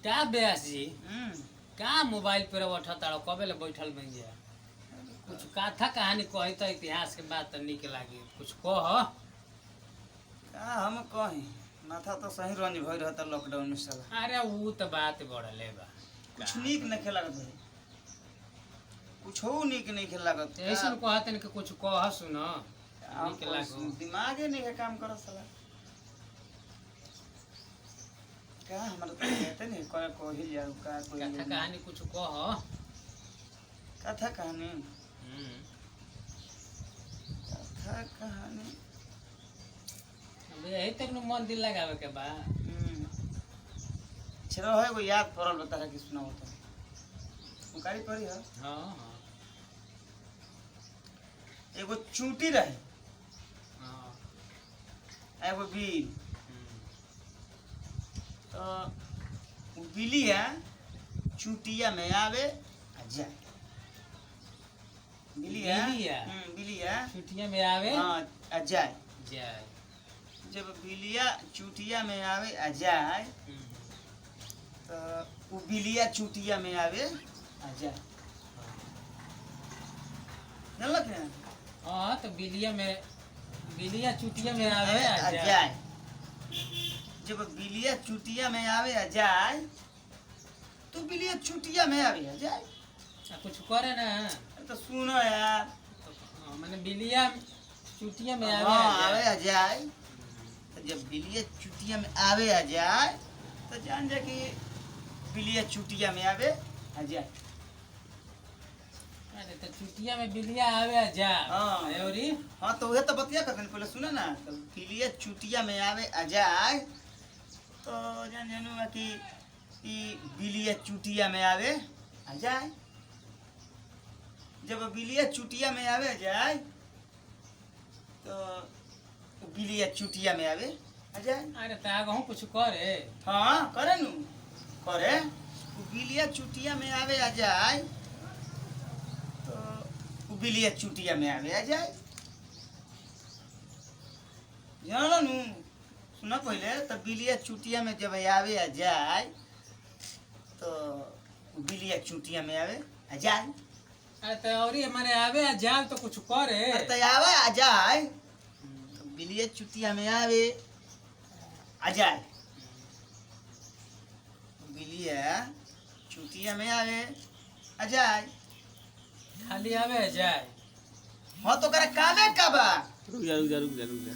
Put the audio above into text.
क्या ब्यास जी हम्म। का मोबाइल पे रवठा ताड़ो कबे ले बैठल बन जा कुछ कथा कहानी कही तो इतिहास के बात तो निक लागी कुछ कह। का हम कहीं माथा तो सही रंज भई रहता लॉकडाउन में साला। अरे वो तो बात बढ़ले बा कुछ नीक नहीं खेलागत भाई, कुछ हो नीक नहीं खेलागत। ऐसे न कहते न कि कुछ कह सुन निक का लागो दिमागे नहीं है काम करत साला। का हमारा तो कहते नहीं कोई कोई जाऊ का कोई कथा कहानी कुछ कह। कथा कहानी कथा कहानी। अब यही तक न मन दिल लगावे के बा। चलो है वो याद पड़ल बता रहा कि सुनाओ तो उकारी पड़ी है। हाँ हाँ एगो चूटी रहे हाँ एगो बिल। हम्म, तो बिलिया चूटिया में आवे आ जाए। बिलिया? बिलिया छुट्टियां में आवे हाँ आ जाए। जाए जब बिलिया चूटिया में आवे आ जाए तो वो बिलिया चूटिया में आवे आ जाए। जानलक ना? हाँ तो बिलिया चुटिया में आवे आवे आ आ जाए। जाए। जब बिलिया चूटिया में आवे आ जाए तो बिलिया चूटिया में आवे आ जाए। कुछ करे ना तो सुनो यार। तो, माने बिलिया चुटिया में आवे हाँ आ आवे जाए। आ जाए। तो जब बिलिया चुटिया में आवे आ जाए तो जान जा कि बिलिया चुटिया में आवे आ जाए। अरे तो चुटिया में बिलिया आवे आ जाए। हाँ। अयोरी हाँ तो वह तो बतिया करते हैं पहले सुना ना। तो बिलिया चुटिया में आवे आ जाए तो जान जानूंगा कि बिलिया चुटिया में आवे आ जाए। जब बिलिया चुटिया में आवे आ जाए तो बिलिया चुटिया में आवे आ जाए। अरे तो आगहू कुछ करे। हाँ करे नु करे। बिलिया चुटिया में आवे आ जाए तो बिलिया चुटिया में आवे आ जाए। जानल नु सुना पहले। तो बिलिया चुटिया में जब आवे आ जाए तो बिलिया चुटिया में आवे आ जाए। अरे तो औरी माने आवे आ जाए तो कुछ करे। तो आवे आ जाए तो बिलिया चुटिया में आवे आ जाए। बिलिया चुटिया में आवे आ जाए। खाली आवे आ जाए। हाँ तो करे कामे का बा। रुक जा रुक जा रुक जा रुक जा।